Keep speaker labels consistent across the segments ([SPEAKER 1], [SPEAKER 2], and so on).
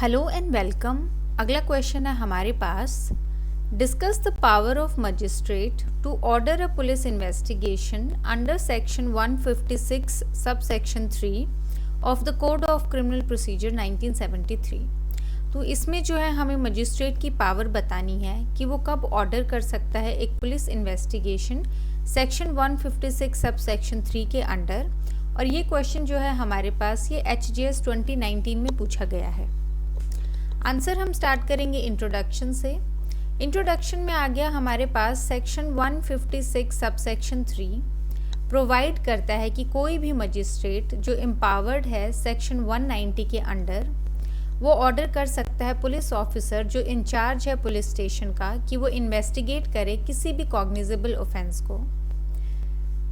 [SPEAKER 1] Hello and welcome. अगला question है हमारे पास, discuss the power of magistrate to order a police investigation under section 156 sub section 3 of the code of criminal procedure 1973। तो इसमें जो है हमें मजिस्ट्रेट की पावर बतानी है कि वो कब ऑर्डर कर सकता है एक police investigation section 156 sub section 3 के अंडर। और ये क्वेश्चन जो है हमारे पास ये HGS 2019 में पूछा गया है। आंसर हम स्टार्ट करेंगे इंट्रोडक्शन से। इंट्रोडक्शन में आ गया हमारे पास सेक्शन 156 सब सेक्शन 3 प्रोवाइड करता है कि कोई भी मजिस्ट्रेट जो एम्पावर्ड है सेक्शन 190 के अंडर वो ऑर्डर कर सकता है पुलिस ऑफिसर जो इंचार्ज है पुलिस स्टेशन का कि वो इन्वेस्टिगेट करे किसी भी कॉग्निजेबल ऑफेंस को।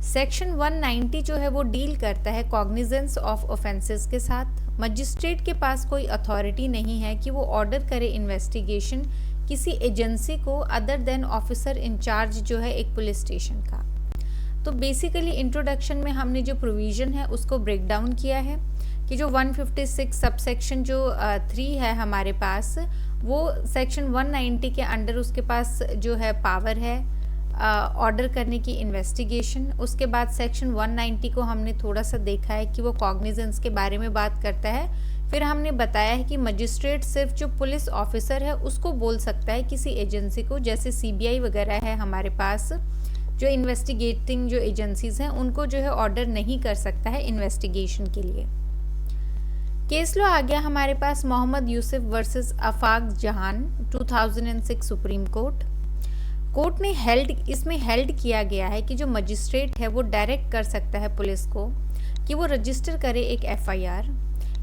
[SPEAKER 1] सेक्शन 190 जो है वो डील करता है कॉग्निजेंस ऑफ ऑफेंसेस के साथ। मजिस्ट्रेट के पास कोई अथॉरिटी नहीं है कि वो ऑर्डर करे इन्वेस्टिगेशन किसी एजेंसी को अदर देन ऑफिसर इंचार्ज जो है एक पुलिस स्टेशन का। तो बेसिकली इंट्रोडक्शन में हमने जो प्रोविज़न है उसको ब्रेक डाउन किया है कि जो 156 सब सेक्शन जो 3 है हमारे पास वो सेक्शन 190 के अंडर उसके पास जो है पावर है ऑर्डर करने की इन्वेस्टिगेशन। उसके बाद सेक्शन 190 को हमने थोड़ा सा देखा है कि वो कॉग्निजेंस के बारे में बात करता है। फिर हमने बताया है कि मजिस्ट्रेट सिर्फ जो पुलिस ऑफिसर है उसको बोल सकता है किसी एजेंसी को, जैसे CBI वगैरह है हमारे पास, जो इन्वेस्टिगेटिंग जो एजेंसीज हैं उनको जो है ऑर्डर नहीं कर सकता है इन्वेस्टिगेशन के लिए। केस लॉ आ गया हमारे पास मोहम्मद यूसुफ वर्सेस आफाक जहान 2006 सुप्रीम कोर्ट ने इसमें हेल्ड किया गया है कि जो मजिस्ट्रेट है वो डायरेक्ट कर सकता है पुलिस को कि वो रजिस्टर करे एक FIR,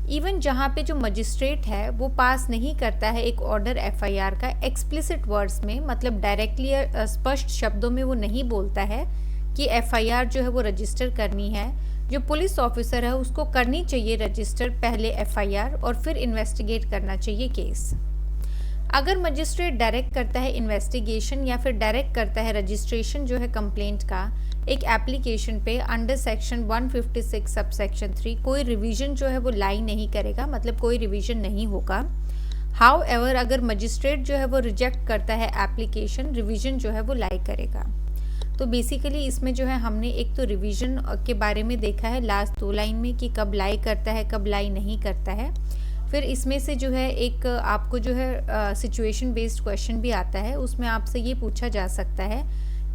[SPEAKER 1] इवन जहाँ पे जो मजिस्ट्रेट है वो पास नहीं करता है एक ऑर्डर FIR का एक्सप्लिसिट वर्ड्स में, मतलब डायरेक्टली स्पष्ट शब्दों में वो नहीं बोलता है कि FIR जो है वो रजिस्टर करनी है। जो पुलिस ऑफिसर है उसको करनी चाहिए रजिस्टर पहले FIR और फिर इन्वेस्टिगेट करना चाहिए केस। अगर मजिस्ट्रेट डायरेक्ट करता है इन्वेस्टिगेशन या फिर डायरेक्ट करता है रजिस्ट्रेशन जो है कंप्लेंट का एक एप्लीकेशन पे अंडर सेक्शन 156 सब सेक्शन 3, कोई रिवीजन जो है वो लाई नहीं करेगा, मतलब कोई रिवीजन नहीं होगा। हाउएवर अगर मजिस्ट्रेट जो है वो रिजेक्ट करता है एप्लीकेशन, रिवीजन जो है वो लाई करेगा। तो बेसिकली इसमें जो है हमने एक तो रिवीजन के बारे में देखा है लास्ट 2 लाइन में कि कब लाई करता है कब लाई नहीं करता है। फिर इसमें से जो है एक आपको जो है सिचुएशन बेस्ड क्वेश्चन भी आता है, उसमें आपसे ये पूछा जा सकता है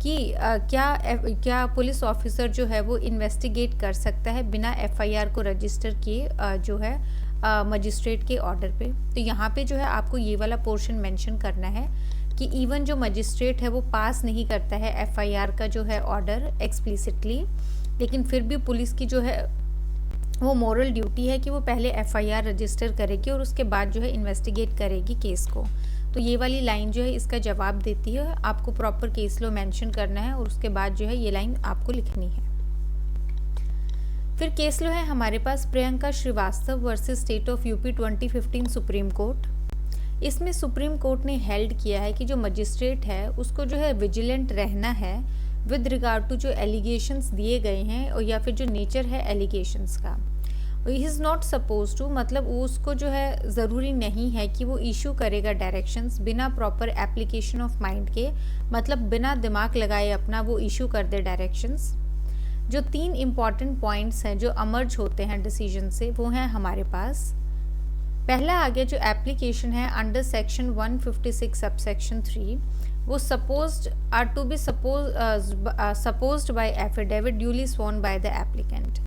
[SPEAKER 1] कि क्या पुलिस ऑफिसर जो है वो इन्वेस्टिगेट कर सकता है बिना FIR को रजिस्टर किए जो है मजिस्ट्रेट के ऑर्डर पे। तो यहाँ पे जो है आपको ये वाला पोर्शन मेंशन करना है कि इवन जो मजिस्ट्रेट है वो पास नहीं करता है FIR का जो है ऑर्डर एक्सप्लिसिटली, लेकिन फिर भी पुलिस की जो है वो मोरल ड्यूटी है कि वो पहले FIR रजिस्टर करेगी और उसके बाद जो है इन्वेस्टिगेट करेगी केस को। तो ये वाली लाइन जो है इसका जवाब देती है। आपको प्रॉपर केस लॉ मेंशन करना है और उसके बाद जो है ये लाइन आपको लिखनी है। फिर केस लॉ है हमारे पास Priyanka Srivastava versus state of UP 2015 supreme court. इसमें सुप्रीम कोर्ट ने हेल्ड किया है कि जो मजिस्ट्रेट है उसको जो है विजिलेंट रहना है विद रिगार्ड टू जो एलिगेशंस दिए गए हैं और या फिर जो नेचर है एलिगेशंस का। He is not suppose to, मतलब उसको जो है ज़रूरी नहीं है कि वो इशू करेगा डायरेक्शंस बिना प्रॉपर एप्लीकेशन ऑफ माइंड के, मतलब बिना दिमाग लगाए अपना वो इशू कर दे डायरेक्शंस। जो 3 इम्पॉर्टेंट पॉइंट्स हैं जो अमर्ज होते हैं डिसीजन से वो हैं हमारे पास। पहला आ गया जो एप्लीकेशन है अंडर सेक्शन 156 सब सेक्शन 3 वो supposed by affidavit duly sworn by the applicant।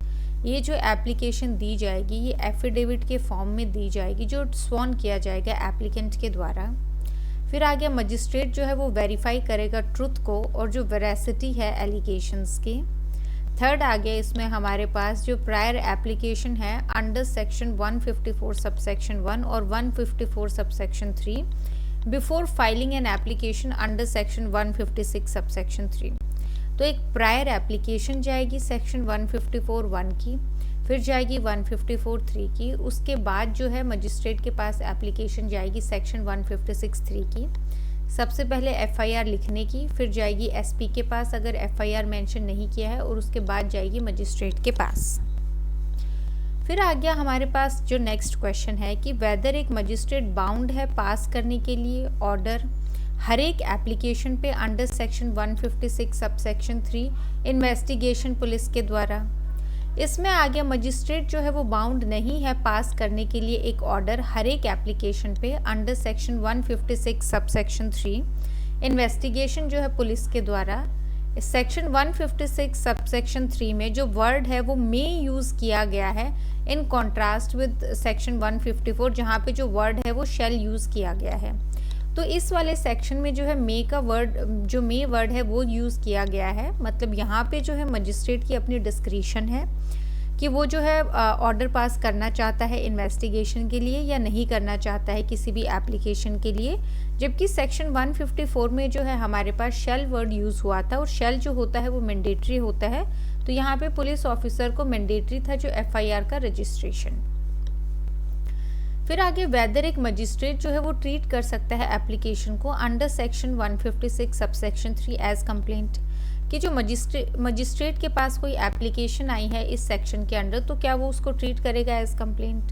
[SPEAKER 1] ये जो एप्लीकेशन दी जाएगी ये एफिडेविट के फॉर्म में दी जाएगी जो स्वॉन किया जाएगा एप्लीकेंट के द्वारा। फिर आ गया मजिस्ट्रेट जो है वो वेरीफाई करेगा ट्रुथ को और जो वेरासिटी है एलिगेशंस की। थर्ड आ गया इसमें हमारे पास जो प्रायर एप्लीकेशन है अंडर सेक्शन 154 सब सेक्शन 1 और 154 सब section 3 before filing an application under section 156 sub section 3। तो एक प्रायर एप्लीकेशन जाएगी सेक्शन 154(1) की, फिर जाएगी 154(3) की, उसके बाद जो है मजिस्ट्रेट के पास एप्लीकेशन जाएगी सेक्शन 156(3) की। सबसे पहले FIR लिखने की, फिर जाएगी SP के पास अगर FIR मेंशन नहीं किया है और उसके बाद जाएगी मजिस्ट्रेट के पास। फिर आ गया हमारे पास जो नेक्स्ट क्वेश्चन है कि वेदर एक मजिस्ट्रेट बाउंड है पास करने के लिए ऑर्डर हर एक एप्लीकेशन पे under section 156 subsection 3 investigation police के द्वारा। इसमें आ गया मजिस्ट्रेट जो है वो बाउंड नहीं है पास करने के लिए एक ऑर्डर हर एक एप्लीकेशन पे अंडर सेक्शन 156 सबसेक्शन 3 इन्वेस्टिगेशन जो है पुलिस के द्वारा। सेक्शन 156 सबसेक्शन 3 में जो वर्ड है वो मे यूज़ किया गया है इन कॉन्ट्रास्ट विद सेक्शन 154 जहाँ पे जो वर्ड है वो शैल यूज़ किया गया है। तो इस वाले सेक्शन में जो है मे का वर्ड जो मे वर्ड है वो यूज़ किया गया है, मतलब यहाँ पे जो है मजिस्ट्रेट की अपनी डिस्क्रिशन है कि वो जो है ऑर्डर पास करना चाहता है इन्वेस्टिगेशन के लिए या नहीं करना चाहता है किसी भी एप्लीकेशन के लिए। जबकि सेक्शन 154 में जो है हमारे पास शेल वर्ड यूज़ हुआ था और शेल जो होता है वो मैंडेटरी होता है। तो यहाँ पे पुलिस ऑफिसर को मैंडेटरी था जो एफआईआर का रजिस्ट्रेशन। फिर आगे वेदर एक मजिस्ट्रेट जो है वो ट्रीट कर सकता है एप्लीकेशन को under section 156 subsection 3 as complaint कि जो मजिस्ट्रेट के पास कोई एप्लीकेशन आई है इस सेक्शन के अंडर तो क्या वो उसको ट्रीट करेगा एज कंप्लेंट।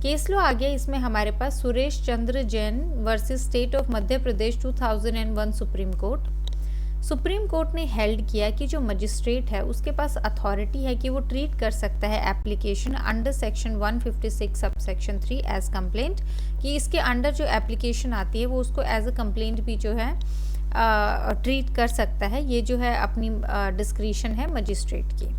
[SPEAKER 1] केस लो आ गया, इसमें हमारे पास Suresh Chandra Jain versus state of Madhya Pradesh 2001 supreme court. Supreme court ने हेल्ड किया कि जो मजिस्ट्रेट है उसके पास अथॉरिटी है कि वो ट्रीट कर सकता है application under section 156 subsection 3 as complaint, कि इसके अंडर जो एप्लीकेशन आती है वो उसको एज अ कंप्लेंट भी जो है ट्रीट कर सकता है। ये जो है अपनी डिस्क्रिशन है मजिस्ट्रेट की।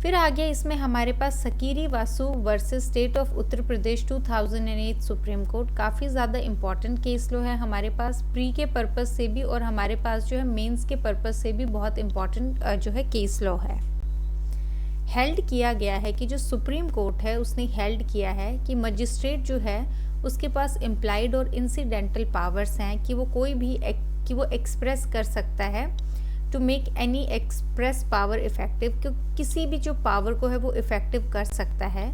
[SPEAKER 1] फिर आगे इसमें हमारे पास Sakiri Vasu versus state of Uttar Pradesh 2008 supreme court. काफ़ी ज़्यादा इम्पॉर्टेंट केस लो है हमारे पास प्री के पर्पज़ से भी और हमारे पास जो है मेंस के पर्पज़ से भी बहुत इम्पॉर्टेंट जो है केस लो है। हेल्ड किया गया है कि जो सुप्रीम कोर्ट है उसने हेल्ड किया है कि मजिस्ट्रेट जो है उसके पास इम्प्लाइड और इंसिडेंटल पावर्स हैं कि वो कोई भी कि वो एक्सप्रेस कर सकता है to make any express power effective, क्योंकि किसी भी जो पावर को है वो इफेक्टिव कर सकता है।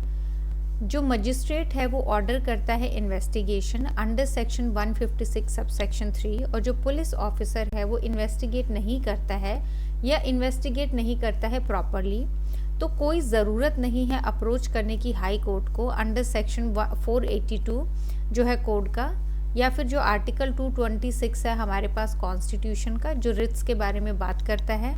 [SPEAKER 1] जो मजिस्ट्रेट है वो ऑर्डर करता है इन्वेस्टिगेशन अंडर सेक्शन 156 सबसेक्शन 3 और जो पुलिस ऑफिसर है वो इन्वेस्टिगेट नहीं करता है या इन्वेस्टिगेट नहीं करता है प्रॉपरली, तो कोई ज़रूरत नहीं है अप्रोच करने की हाई कोर्ट को अंडर सेक्शन 482 जो है कोड का, या फिर जो आर्टिकल 226 है हमारे पास कॉन्स्टिट्यूशन का जो रिट्स के बारे में बात करता है।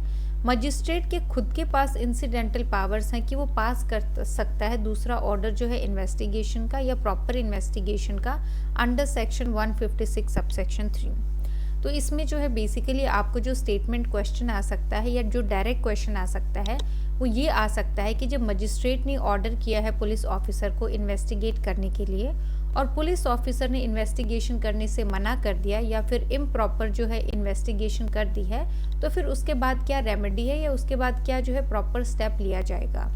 [SPEAKER 1] मजिस्ट्रेट के खुद के पास इंसिडेंटल पावर्स हैं कि वो पास कर सकता है दूसरा ऑर्डर जो है इन्वेस्टिगेशन का या प्रॉपर इन्वेस्टिगेशन का अंडर सेक्शन 156 सबसेक्शन 3। तो इसमें जो है बेसिकली आपको जो स्टेटमेंट क्वेश्चन आ सकता है या जो डायरेक्ट क्वेश्चन आ सकता है वो ये आ सकता है कि जब मजिस्ट्रेट ने ऑर्डर किया है पुलिस ऑफिसर को इन्वेस्टिगेट करने के लिए और पुलिस ऑफिसर ने इन्वेस्टिगेशन करने से मना कर दिया या फिर इम्प्रॉपर जो है इन्वेस्टिगेशन कर दी है, तो फिर उसके बाद क्या रेमेडी है या उसके बाद क्या जो है प्रॉपर स्टेप लिया जाएगा।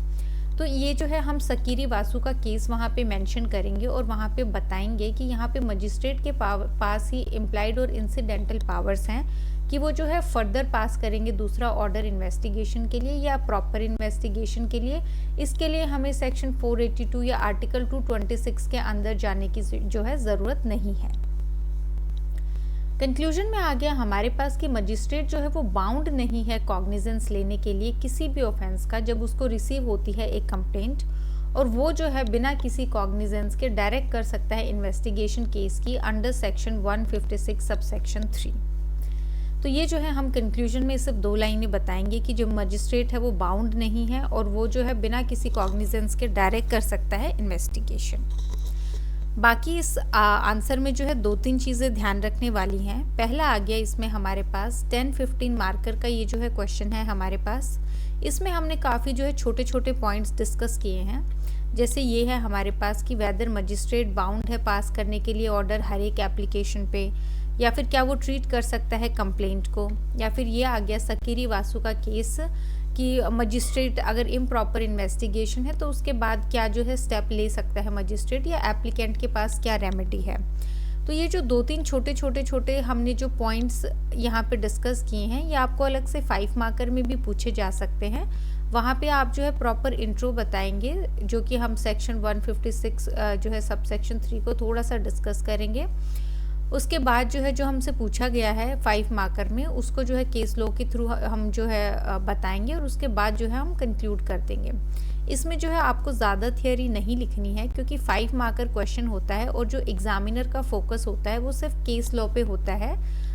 [SPEAKER 1] तो ये जो है हम सकीरी वासु का केस वहाँ पे मेंशन करेंगे और वहाँ पे बताएंगे कि यहाँ पे मजिस्ट्रेट के पास ही इम्प्लाइड और इंसिडेंटल पावर्स हैं कि वो जो है फर्दर पास करेंगे दूसरा ऑर्डर इन्वेस्टिगेशन के लिए या प्रॉपर इन्वेस्टिगेशन के लिए। इसके लिए हमें सेक्शन 482 या आर्टिकल 226 के अंदर जाने की जो है ज़रूरत नहीं है। कंक्लूजन में आ गया हमारे पास कि मजिस्ट्रेट जो है वो बाउंड नहीं है कॉग्निजेंस लेने के लिए किसी भी ऑफेंस का जब उसको रिसीव होती है एक कंप्लेंट, और वो जो है बिना किसी कॉग्निजेंस के डायरेक्ट कर सकता है इन्वेस्टिगेशन केस की अंडर सेक्शन 156 सबसेक्शन 3। तो ये जो है हम कंक्लूजन में सिर्फ 2 लाइनें बताएंगे कि जो मजिस्ट्रेट है वो बाउंड नहीं है और वो जो है बिना किसी कॉग्निजेंस के डायरेक्ट कर सकता है इन्वेस्टिगेशन। बाकी इस आंसर में जो है 2-3 चीज़ें ध्यान रखने वाली हैं। पहला आ गया इसमें हमारे पास 10-15 मार्कर का ये जो है क्वेश्चन है हमारे पास। इसमें हमने काफ़ी जो है छोटे छोटे पॉइंट्स डिस्कस किए हैं, जैसे ये है हमारे पास कि वेदर मजिस्ट्रेट बाउंड है पास करने के लिए ऑर्डर हर एक एप्लीकेशन पे, या फिर क्या वो ट्रीट कर सकता है कंप्लेंट को, या फिर ये आ गया सकीरी वासु का केस कि मजिस्ट्रेट अगर इम्प्रॉपर इन्वेस्टिगेशन है तो उसके बाद क्या जो है स्टेप ले सकता है मजिस्ट्रेट या एप्लीकेंट के पास क्या रेमेडी है। तो ये जो 2-3 छोटे हमने जो पॉइंट्स यहाँ पे डिस्कस किए हैं ये आपको अलग से 5 मार्कर में भी पूछे जा सकते हैं। वहाँ पे आप जो है प्रॉपर इंट्रो बताएंगे जो कि हम सेक्शन 156 जो है सबसेक्शन 3 को थोड़ा सा डिस्कस करेंगे। उसके बाद जो है जो हमसे पूछा गया है 5 मार्कर में, उसको जो है केस लॉ के थ्रू हम जो है बताएंगे और उसके बाद जो है हम कंक्लूड कर देंगे। इसमें जो है आपको ज़्यादा थियरी नहीं लिखनी है क्योंकि 5 मार्कर क्वेश्चन होता है और जो एग्जामिनर का फोकस होता है वो सिर्फ केस लॉ पे होता है।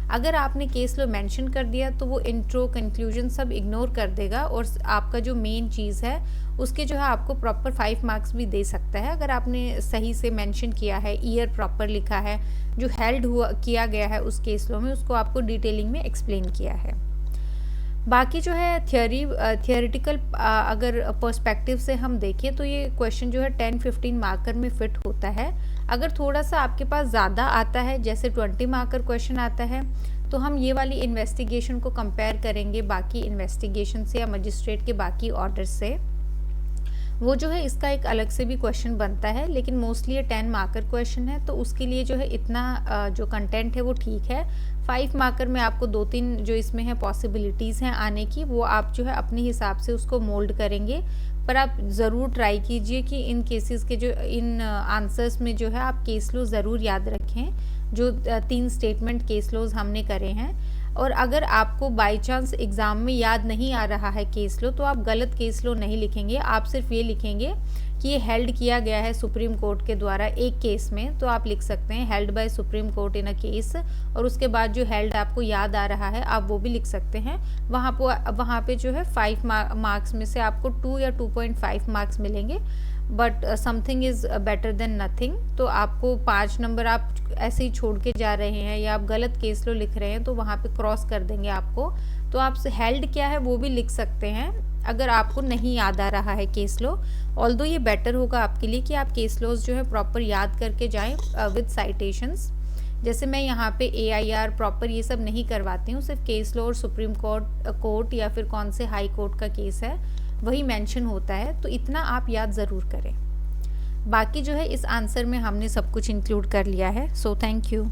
[SPEAKER 1] अगर आपने केस लॉ मेंशन कर दिया तो वो इंट्रो कंक्लूजन सब इग्नोर कर देगा और आपका जो मेन चीज़ है उसके जो है आपको प्रॉपर 5 मार्क्स भी दे सकता है अगर आपने सही से मेंशन किया है, ईयर प्रॉपर लिखा है, जो हेल्ड हुआ किया गया है उस केस लॉ में उसको आपको डिटेलिंग में एक्सप्लेन किया है। बाकी जो है थियोरेटिकल अगर पर्सपेक्टिव से हम देखें तो ये क्वेश्चन जो है 10-15 मार्कर में फिट होता है। अगर थोड़ा सा आपके पास ज़्यादा आता है, जैसे 20 मार्कर क्वेश्चन आता है, तो हम ये वाली इन्वेस्टिगेशन को कंपेयर करेंगे बाकी इन्वेस्टिगेशन से या मजिस्ट्रेट के बाकी ऑर्डर से। वो जो है इसका एक अलग से भी क्वेश्चन बनता है, लेकिन मोस्टली ये 10 मार्कर क्वेश्चन है तो उसके लिए जो है इतना जो कंटेंट है वो ठीक है। 5 मार्कर में आपको 2-3 जो इसमें है पॉसिबिलिटीज़ हैं आने की, वो आप जो है अपने हिसाब से उसको मोल्ड करेंगे। पर आप ज़रूर ट्राई कीजिए कि इन केसेस के जो इन आंसर्स में जो है आप केस लॉ ज़रूर याद रखें, जो 3 स्टेटमेंट केस लॉज हमने करे हैं। और अगर आपको बाय चांस एग्ज़ाम में याद नहीं आ रहा है केस लॉ तो आप गलत केस लॉ नहीं लिखेंगे, आप सिर्फ ये लिखेंगे कि ये हेल्ड किया गया है सुप्रीम कोर्ट के द्वारा एक केस में, तो आप लिख सकते हैं held by supreme court in a case, और उसके बाद जो हेल्ड आपको याद आ रहा है आप वो भी लिख सकते हैं। वहाँ पे जो है 5 मार्क्स में से आपको 2 या 2.5 मार्क्स मिलेंगे, but something is better than nothing. तो आपको 5 नंबर आप ऐसे ही छोड़ के जा रहे हैं या आप गलत केस लो लिख रहे हैं तो वहाँ पे क्रॉस कर देंगे आपको। तो आप हेल्ड क्या है वो भी लिख सकते हैं अगर आपको नहीं याद आ रहा है केस लो। ऑल्दो ये बेटर होगा आपके लिए कि आप केस लॉज जो है प्रॉपर याद करके जाएं विद साइटेशंस। जैसे मैं यहाँ पे AIR प्रॉपर ये सब नहीं करवाती हूँ, सिर्फ केस लॉ और सुप्रीम कोर्ट या फिर कौन से हाई कोर्ट का केस है वही मेंशन होता है, तो इतना आप याद ज़रूर करें। बाकी जो है इस आंसर में हमने सब कुछ इंक्लूड कर लिया है। So thank you.